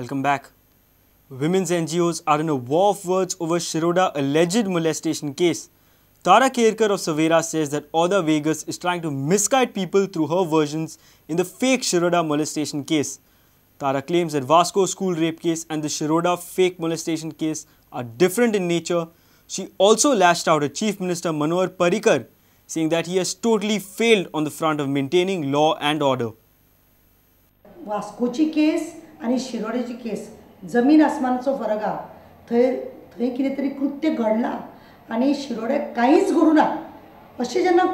Welcome back. Women's NGOs are in a war of words over Shiroda alleged molestation case. Tara Kerkar of Savera says that Oda Vegas is trying to misguide people through her versions in the fake Shiroda molestation case. Tara claims that Vasco school rape case and the Shiroda fake molestation case are different in nature. She also lashed out at Chief Minister Manohar Parrikar, saying that he has totally failed on the front of maintaining law and order. वास्कोची केस आणि शिरोडेची केस जमीन आसमानाचो फरक हा. थंय कितें तरी कृत्य घडलां आणि शिरोड्याक कांयच घडूं ना. अशें जेन्ना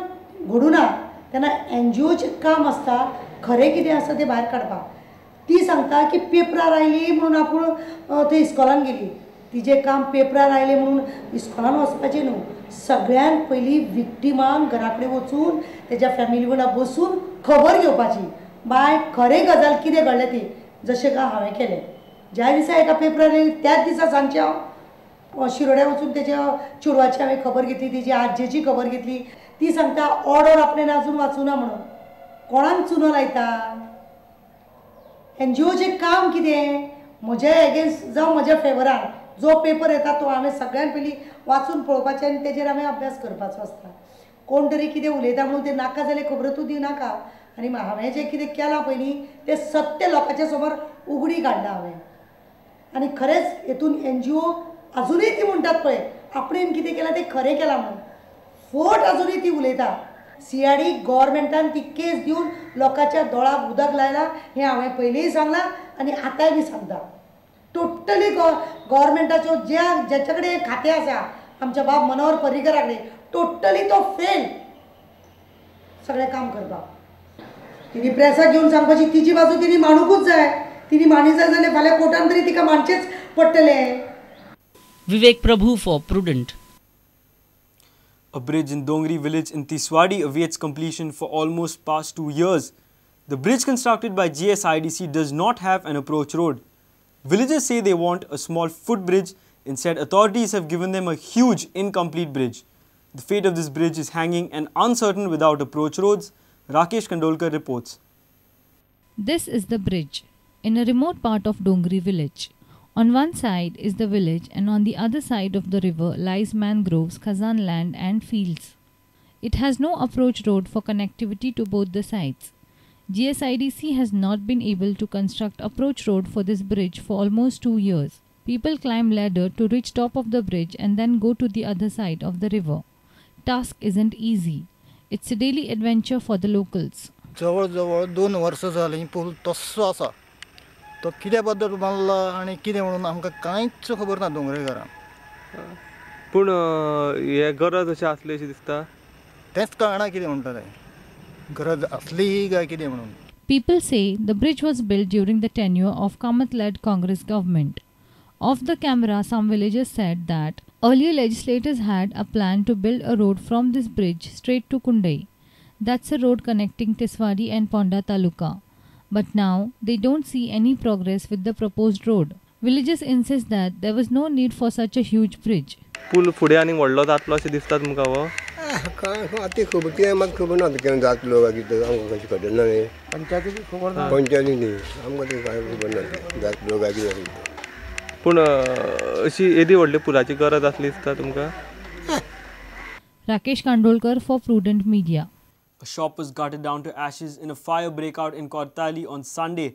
घडूं ना तेन्ना NGOचें काम आसता खरें कितें आसा तें भायर काडपाक. ती सांगता की पेपरार आयली म्हणून आपूण थंय इस्कॉलान गेली. तिजें काम पेपरार आयलें म्हणून इस्कॉलान वचपाचें न्हू. सगळ्यान पयलीं विक्टिमाक घरा कडेन वचून तेज्या फॅमिली वांगडा बसून खबर घेवपाची. बाय खरें गजाल कितें घडलें ती जशें काय हांवें केलें. ज्या दिसा एका पेपरार येयली त्याच दिसा सांजचें हांव शिरोड्या वचून तेज्या चेडवाची हांवें खबर घेतली, तेजी आज्जेची खबर घेतली. ती सांगता ऑर्डर आपणें अजून वाचूना म्हणून. कोणाक चुनो लायता? NGOचें काम कितें? म्हज्या एगेन्स्ट जावं म्हज्या फेवरान जो पेपर येता तो हांवें सगळ्यान पयलीं वाचून पळोवपाचें आनी तेजेर हांवें अभ्यास करपाचो आसता. कोण तरी कितें उलयता म्हणून तें नाका जाल्यार खबरूच दिवनाका. आनी हांवें जें कितें केलां पयलीं तें सत्य लोकांच्या समोर उगडी काडलां हांवें. आनी खरेंच हेतून NGO अजुनूय ती म्हणटात पळय आपणेन कितें केलां तें खरें केलां म्हणून फोट अजुनूय ती उलयता. CID गव्हर्मेंटान ती केस दिवन लोकांच्या दोळाक उदक लायलां हें हांवें पयलींय सांगलां आनी आतांय बी सांगता. टोटली गव्हर्मेंटाच्यो जेच्या कडेन खातें आसा आमच्या बाब मनोहर पर्रीकरा कडेन टोटली तो फेल सगळें काम करपाक. तिणी प्रेसाक घेवन सांगपाची तिची बाजू तिणी मांडूंकूच जाय. तिणी मांडी जाय जाल्यार फाल्यां कोर्टान तरी तिका मांडचेच पडटले. Vivek Prabhu for Prudent. A bridge in Dongri village in Tiswadi awaits completion for almost past 2 years. The bridge constructed by GSIDC does not have an approach road. Villagers say they want a small footbridge. Instead, authorities have given them a huge incomplete bridge. The fate of this bridge is hanging and uncertain without approach roads. Rakesh Kandolkar reports. This is the bridge in a remote part of Dongri village. On one side is the village and on the other side of the river lies mangroves, khazan land and fields. It has no approach road for connectivity to both the sides. GSIDC has not been able to construct approach road for this bridge for almost 2 years. People climb ladder to reach top of the bridge and then go to the other side of the river. Task isn't easy. It's a daily adventure for the locals. जवळ 2 वर्सां जालीं पूल तस्सो आसा. तो कित्या बद्दल बांदला आनी कितें म्हणून आमकां कांयच खबर ना दोंगरेकारांक. पूण हे गरज अशें आसली अशें दिसता. तेंच कळना कितें म्हणटा तें. गरज असली काय कितें म्हणून. People say the bridge was built during the tenure of Kamath-led Congress government. Off the camera, some villagers said that earlier legislators had a plan to build a road from this bridge straight to Kundai. That's a road connecting Tiswadi and Ponda Taluka. But now they don't see any progress with the proposed road. Villagers insist that there was no need for such a huge bridge. पूल फुडें आनी व्हडलो जातलो अशें दिसता तुमकां हो? आतां खबर तें म्हाका खबर ना केन्ना जातलो काय कितें आमकां कशें खबर ना. पंचायतीक खबर ना. पंचायतीक न्ही आमकां तें कांय खबर ना जातलो काय कितें. पूण अशी येदी व्हडली पुलाची गरज आसली दिसता तुमकां. Rakesh Kandolkar for Prudent Media. A shop was gutted down to ashes in a fire breakout in Kortali on Sunday.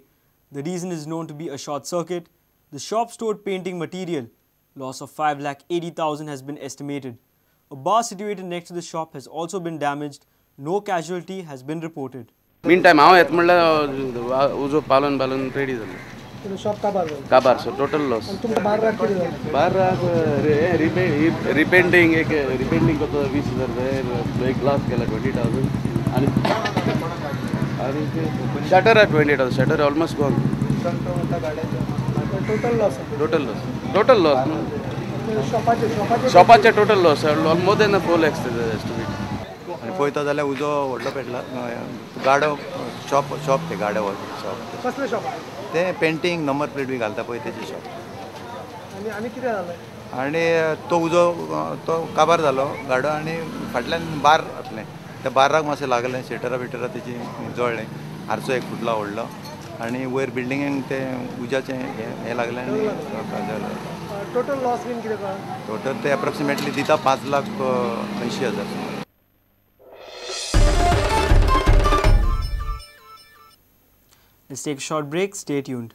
The reason is known to be a short circuit. The shop stored painting material. Loss of 5,80,000 has been estimated. A bar situated next to the shop has also been damaged. No casualty has been reported. Meantime, हांव येत म्हणल्यार उजो पालन ready जालो. Shop काबार so total loss. तुमकां बाराक repenting करता 20,000 जाय. एक ग्लास केला 20,000 आनी शटर आहा 20,000. Shutter almost gone. Total loss शॉपाचे total loss more than 4 lakhs estimate. आनी पळयता जाल्यार उजो व्हडलो पेटला. गाडो शॉप ते गाडो शॉप. कसले शॉप? तें पेंटींग नंबर प्लेट बी घालता पळय तेजें शॉप. आनी कितें जालें? आनी तो उजो तो काबार जालो गाडो आनी फाटल्यान बार आसलें त्या बाराक मातशें लागलें. शेटरा बिटरा तेजी जळ्ळें. आरसो एक फुटला व्हडलो आनी वयर बिल्डिंगेक ते उज्याचें हें लागलें आनी जालें. टोटल लॉस बीन कितें कळ्ळां? टोटल ते एप्रोक्सिमेटली दिता 5,80,000. Let's take a short break. Stay tuned.